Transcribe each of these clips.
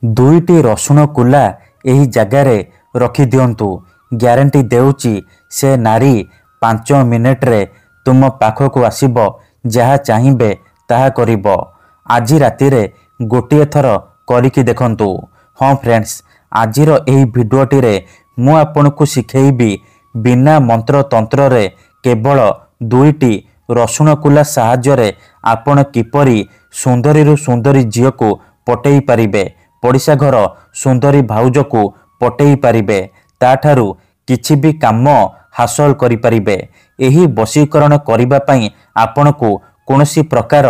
दुईटी रसुण कुला एही जगार रखिदिंतु। ग्यारंटी देउची से नारी 5 मिनिट्रे तुम पाखक आसिब, जहा चाहिए ताहा करिब। आज रातिरे गोटिए थर करिकी देखंतु। हाँ फ्रेंड्स, आजिर एही भिडियोटी रे मु आपनकु शिखेइबी बिना मंत्र तंत्र रे केवल दुईटी रसुण कुला साहाय्य आपण किपरि सुंदरी सुंदरी झील को पटेई पारिबे, पड़िशा घर सुंदरी भाउज को पटेई पारिबे, ताठारु किछि भी काम हासिल करि पारिबे। एही वशीकरण करिबा पई आपनकु कोनोसी प्रकार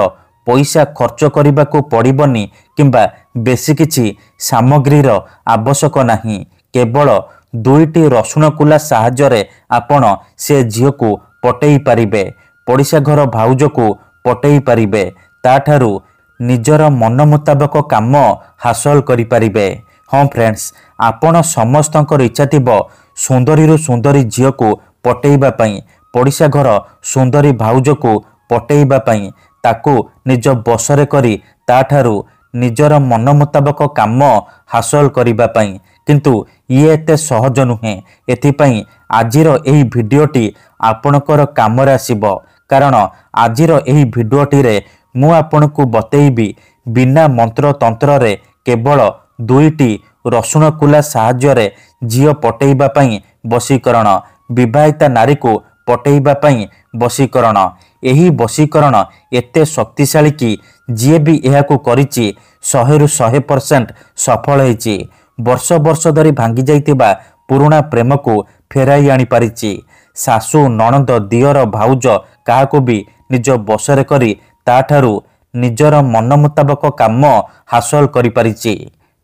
पैसा खर्च करने को पड़बनी किंबा बेसी किछि सामग्रीर आवश्यक नाही। केवल दुईटी रसुण कुला साहाय्य आपण से झील को पटेई पारिबे, पड़िशा घर भाउज को पटेई पारिबे, ताठारु निजर मन मुताबक काम हासिल करि पारिबे। हाँ फ्रेंड्स, आपण समस्तंकर इच्छा थिबो सुंदरी सुंदरी झील को पटेइबा पई, पड़िशा घर सुंदरी भाउज को पटेइबा पई, ताकू निज बसरे करी ताठारु निजर मन मुताबक काम हासिल करिबा पई। किंतु ये एते सहज नुहे। एथिपई आजिर एही भिडियोटी आपणकर कामरे आसीबो, कारण आजिर एही भिडियोटी रे मु आपनकु बतेइबी बिना मंत्र तंत्र रे केवल दुईटी रसुण कुला साहाय्य झील पटेइबा पई वशीकरण, विवाहिता नारी को पटेइबा पई वशीकरण। एही वशीकरण एते शक्तिशाली कि जी भी एहाकु करिछि 100% सफल होइछि। वर्ष वर्ष धरी भांगी जाइतिबा पुराना प्रेम को फेराई आनी पारिछि। सासु नणंद दियर भाउज काहाकु भी निज बसरे करी ताठारु निजर मन मुताबक काम हासिल करि पारिछि।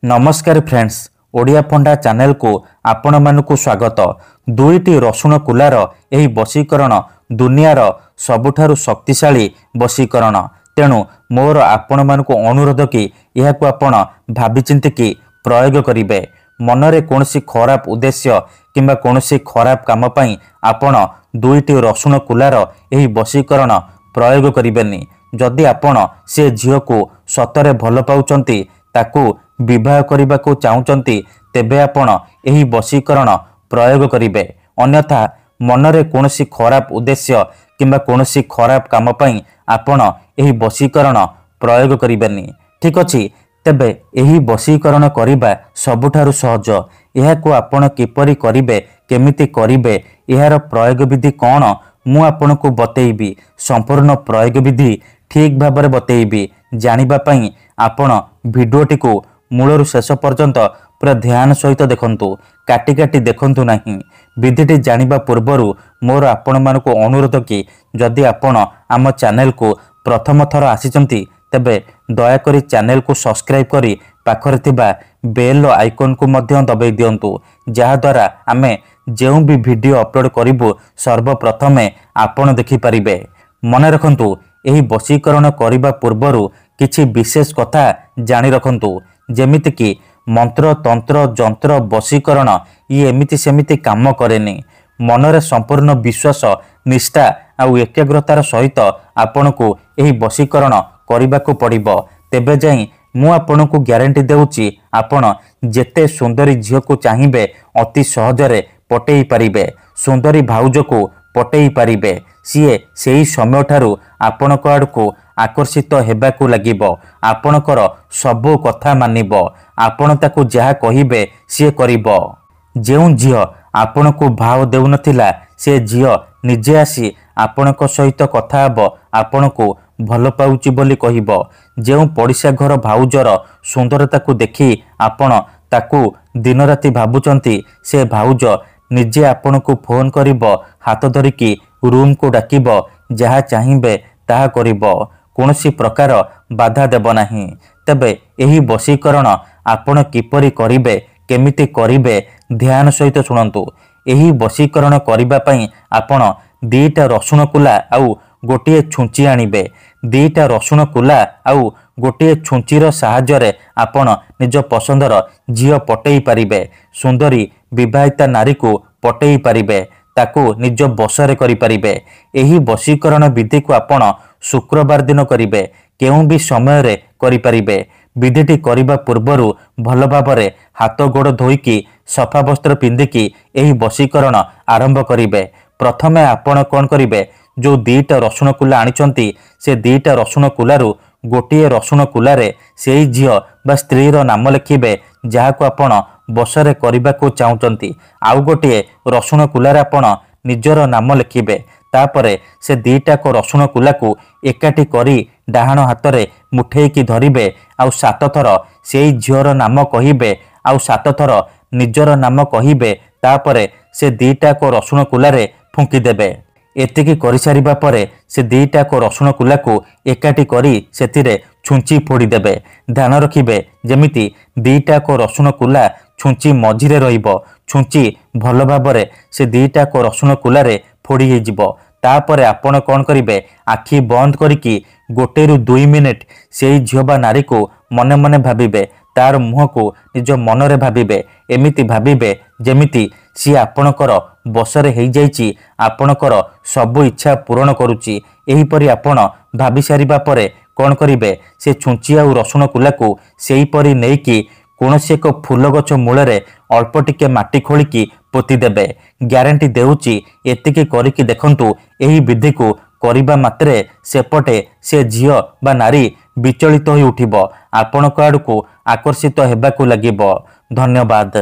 नमस्कार फ्रेंड्स, ओडिया फंडा चैनल को आपण मानकु स्वागत। दुईटी रसुण कुलार एही वशीकरण दुनियार सबुठारु शक्तिशाली वशीकरण। तेणु मोर आपण मानकु अनुरोध कि एहाकु आपण भाबी चिंतिकी प्रयोग करिवे। मनरे कोनोसी खराब उद्देश्य किंबा कोनोसी खराब काम पई आपण दुईटी रसुण कुलार एही वशीकरण प्रयोग करिवेनी। जदि आपण से झील को सतरे भल पाउचंती, ताकू विवाह करने को चाहूँगी, तेबे आपण एही वशीकरण प्रयोग करिवे। अन्यथा मनरे कोनोसी खराब उद्देश्य किंबा कोनोसी खराब काम पई आपण एही वशीकरण प्रयोग करिवेनी। ठीक अछि, तेबे एही वशीकरण करिबा सबुठारु सहज। एहाकु आपण किपरि करिवे, केमिति करिवे, एहार प्रयोग विधि कौन मु आपनकु बतेइबी। संपूर्ण प्रयोग विधि ठीक भाबरे बतेइबी। जानिबा पई आपण भिडियोटी को मूलरु शेष पर्यंत पूरा ध्यान सहित देखंतु, काटी काटी देखंतु नहीं। विधिटी जानिबा पूर्वरु मोर आपण मानकु अनुरोध कि जदि आपण आम चैनल को प्रथम थर आसीचंती, तेबे दया करी चैनल को सब्सक्राइब करी पाखरे थिबा बेल आइकन को मध्य दबाई दियंतु, जहा द्वारा आमे जेउ भी वीडियो अपलोड करिबु सर्वप्रथमे आपण देखि परिबे। मने रखंतु, एही वशीकरण करिबा पूर्वरु किछि विशेष कथा जानि रखंतु, जेमिति कि मंत्र तंत्र जंत्र वशीकरण ये एमिति सेमिति काम करेनी। मनरे संपूर्ण विश्वास निष्ठा आउ एकाग्रतार सहित आपनकु एही वशीकरण करिबाकु पड़िबो। तेबे जाई मु आपनकु ग्यारंटी देउची आपण जेते सुंदरी झील को चाहिए अति सहजरे पटेई पारिबे, सुंदरी भाउज को पटेई पारिबे। सीए सेही समय ठारू आपनक आड़कू आकर्षित हेबाकू लागिबो, आपणकर सबु कथा मानिबो, आपण ताकू जहा कहिबे सी करिबो। जेउ झील आपणकू भाव देउ नथिला, से झील निजे आसी आपणक सहित कथा हबो, आपणकू भल पाउची बोली कहिबो। जेउ पड़िशा घर भाउजर सुंदरता को देखी आपण ताकू दिन राति भाबुचंती, से भाउज निजे आपणकू फोन करिबो, हाथ धरिकी रूम को डाकिबो, जहा चाहिए ताहा करिबो, कोनोसी प्रकार बाधा देब नाही। तबे एही वशीकरण आपण किपरि करिवे, केमिति करिवे, ध्यान सहित शुणंतु। एही वशीकरण करिबा पई आपण दीटा रसुण कुला आउ गोटिए छुंची आनिबे। दीटा रसुण कुला आउ गोटिए छुंचीर साहाय्य आपण निज पसंदर झील पटेई पारिबे, सुंदरी विवाहिता नारी को पटेई पारिबे, ताकू निज बसरे करि पारिबे। एही वशीकरण विधि को आपण शुक्रवार दिन करिवे, केउ भी समय रे करि पारिबे। विधिटी करने पूर्वर भल भाव हाथ गोड़ धोईकी सफा वस्त्र पिंधिकी यही वशीकरण आरंभ करेंगे। प्रथमे आपण कौन करेंगे, जो दीटा रसुण कुला आनी से दीटा रसुण कुलू गोटे रसुण कुलारे से झील बा स्त्रीर नाम लिखिबे जहाको आपण बसरे करने को चाहते। आउ गोटे रसुण कुलारे आपण निजर नाम लिखिबे। तापरे से दीटाक रसुण कुला को एकाठी करी डाहाण हाथ में मुठेकी धरिबे। आउ 7 थर से झीवर नाम कहिबे आउ 7 थर निजर नाम कहिबे। तापरे से दीटाक रसुण कुलारे फुंकी देबे। एतिकी करि सारिबा परे से दीटाक रसुण कुला को एकाठी करी सेतिरे छुंची फोड़ी देबे। ध्यान रखिबे जेमिति दीटाक रसुण कुला छुंची मझिरे रहिबो। छुंची भल भाबरे से दीटाक रसुण कुलारे फोड़ी हे जिवो। तापरे आपण कौन करिवे, आखि बंद करिकी 1 ରୁ 2 मिनिट से झील बा नारी को मने मने भाबिबे। तार मुह को निज मनरे भाबिबे। एमिति भाबिबे जेमिति सी आपणकर बसरे हेई जाइछि, आपणकर सब इच्छा पूरण करुछि। एहिपरि आपण भाबी सारिबा परे कौन करिवे, से छुंची आउ रसुण कुला को सेही परि नेइकी कौनसी एक फूल गछ मूଳରେ अल्प टिके माटी खोलिकी पोती देबे। ग्यारंटी देउची एतिकी करिकी देखंतु एही विधि को करिबा मात्रे सेपटे से झियो बा नारी विचलित होई उठिबो, आपणक आडको आकर्षित हेबाकू लागिबो। धन्यवाद।